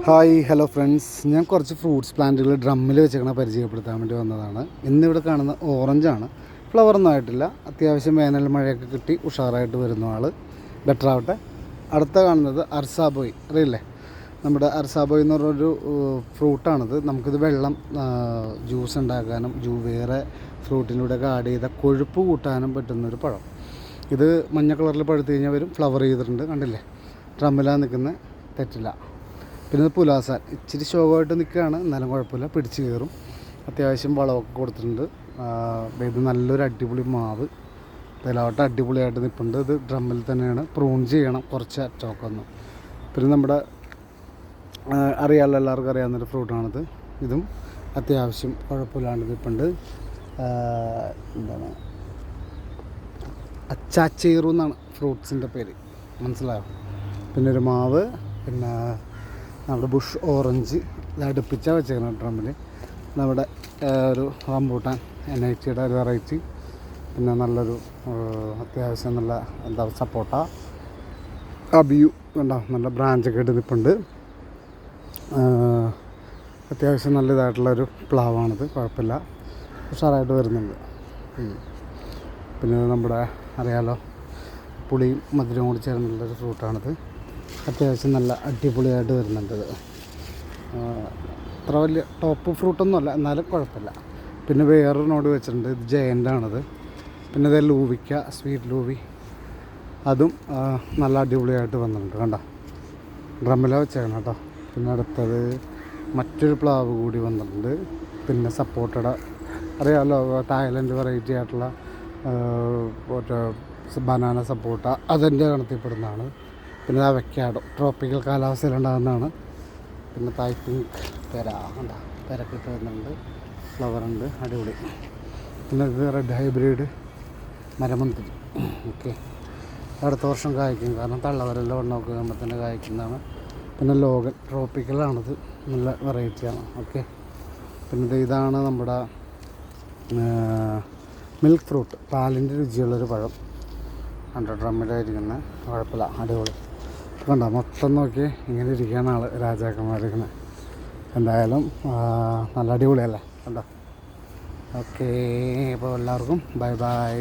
Hi hello friends, ഞാൻ കുറച്ച് fruits പ്ലാന്റുകൾ ഡ്രമ്മിൽ വെച്ചേക്കണ പരിചയപ്പെടുത്താൻ വേണ്ടി വന്നതാണ്. ഇന്നിവിടെ കാണുന്ന ഓറഞ്ചാണ്. ഫ്ലവറൊന്നും ആയിട്ടില്ല. അത്യാവശ്യം വേനൽ മഴയൊക്കെ കിട്ടി ഉഷാറായിട്ട് വരുന്ന ആൾ, ബെറ്റർ ആവട്ടെ. അടുത്ത കാണുന്നത് അർസാബോയ്, അറിയില്ലേ? നമ്മുടെ അർസാബോയ് എന്ന് പറഞ്ഞൊരു ഫ്രൂട്ടാണിത്. നമുക്കിത് വെള്ളം ജ്യൂസ് ഉണ്ടാക്കാനും വേറെ ഫ്രൂട്ടിലൂടെയൊക്കെ ആഡ് ചെയ്ത കൊഴുപ്പ് കൂട്ടാനും പറ്റുന്നൊരു പഴം. ഇത് മഞ്ഞ കളറിൽ പഴുത്ത് കഴിഞ്ഞാൽ വരും. ഫ്ലവർ ചെയ്തിട്ടുണ്ട്, കണ്ടില്ലേ? ഡ്രമ്മിലാണ് നിൽക്കുന്നത്, തെറ്റില്ല. പിന്നെ ഇത് പുലാസാൻ ഇച്ചിരി ശോകമായിട്ട് നിൽക്കുകയാണ്, എന്നാലും കുഴപ്പമില്ല, പിടിച്ച് കയറും. അത്യാവശ്യം വളമൊക്കെ കൊടുത്തിട്ടുണ്ട്. ഇത് നല്ലൊരു അടിപൊളി മാവ്, ഇതിലോട്ട് അടിപൊളിയായിട്ട് നിൽപ്പുണ്ട്. ഇത് ഡ്രമ്മിൽ തന്നെയാണ്, പ്രൂൺ ചെയ്യണം കുറച്ച് അറ്റമൊക്കെ ഒന്ന്. പിന്നെ നമ്മുടെ അറിയാമല്ലോ, എല്ലാവർക്കും അറിയാവുന്നൊരു ഫ്രൂട്ടാണിത്. ഇതും അത്യാവശ്യം കുഴപ്പമില്ലാണ്ട് നിൽപ്പുണ്ട്. എന്താണ്, അച്ചാച്ചേറു എന്നാണ് ഫ്രൂട്ട്സിൻ്റെ പേര്, മനസ്സിലായോ? പിന്നെ ഒരു മാവ്, പിന്നെ നമ്മുടെ ബുഷ് ഓറഞ്ച് ഇത് അടുപ്പിച്ചാണ് വെച്ചേക്കുന്നത് ഡ്രമ്മിൽ. നമ്മുടെ ഒരു റംബൂട്ടാൻ NIT-യുടെ ഒരു വെറൈറ്റി. പിന്നെ നല്ലൊരു അത്യാവശ്യം നല്ല സപ്പോട്ട അബിയു ഉണ്ടാവും, നല്ല ബ്രാഞ്ചൊക്കെ ഇട്ട് നിൽപ്പുണ്ട്. അത്യാവശ്യം നല്ലതായിട്ടുള്ളൊരു പ്ലാവാണിത്, കുഴപ്പമില്ല, ഉഷാറായിട്ട് വരുന്നുണ്ട്. പിന്നെ നമ്മുടെ അറിയാലോ, പുളിയും മധുരവും കൂടി ചേർന്നുള്ളൊരു ഫ്രൂട്ടാണിത്. അത്യാവശ്യം നല്ല അടിപൊളിയായിട്ട് വരുന്നുണ്ട്. ഇത് അത്ര വലിയ ടോപ്പ് ഫ്രൂട്ടൊന്നുമല്ല, എന്നാലും കുഴപ്പമില്ല. പിന്നെ വേറൊരു നോട് വെച്ചിട്ടുണ്ട്, ഇത് ജയൻ്റാണിത്. പിന്നെ ഇത് ലൂവിക്ക, സ്വീറ്റ് ലൂവി, അതും നല്ല അടിപൊളിയായിട്ട് വന്നിട്ടുണ്ട്, കണ്ടോ? ഡ്രമ്മിലാണ് വെച്ചേക്കണം കേട്ടോ. പിന്നെ അടുത്തത് മറ്റൊരു പ്ലാവ് കൂടി വന്നിട്ടുണ്ട്. പിന്നെ സപ്പോട്ടയുടെ അറിയാമല്ലോ, തായ്ലൻഡ് വെറൈറ്റി ആയിട്ടുള്ള ബനാന സപ്പോട്ട, അതിൻ്റെ ഗണത്തിൽപ്പെടുന്നതാണ്. പിന്നെ അവക്കാഡോ ട്രോപ്പിക്കൽ കാലാവസ്ഥയിലുണ്ടാകുന്നതാണ്. പിന്നെ തായ് പിങ്ക് പെര, കണ്ടോ? പെരക്കിട്ട് വരുന്നുണ്ട്, ഫ്ലവറുണ്ട്, അടിപൊളി. പിന്നെ ഇത് റെഡ് ഹൈബ്രിഡ് മരമുന്തിരി. ഓക്കെ, അടുത്ത വർഷം കായ്ക്കും, കാരണം തള്ളവരെല്ലാം എണ്ണമൊക്കെ ആകുമ്പോൾ തന്നെ കായ്ക്കുന്നതാണ്. പിന്നെ ലോഗൻ ട്രോപ്പിക്കലാണിത്, നല്ല വെറൈറ്റിയാണ്. ഓക്കെ, പിന്നെ ഇതാണ് നമ്മുടെ മിൽക്ക് ഫ്രൂട്ട്, പാലിൻ്റെ രുചിയുള്ളൊരു പഴം. 100 ഡ്രമ്മിലായിരിക്കുന്നത്, കുഴപ്പമില്ല, അടിപൊളി. കണ്ടോ, മൊത്തം നോക്കി ഇങ്ങനെ ഇരിക്കുകയാണ് ആൾ, രാജാക്കന്മാരിങ്ങനെ. എന്തായാലും നല്ല അടിപൊളിയല്ലേ, കണ്ടോ? ഓക്കേ, അപ്പോൾ എല്ലാവർക്കും ബൈ ബൈ.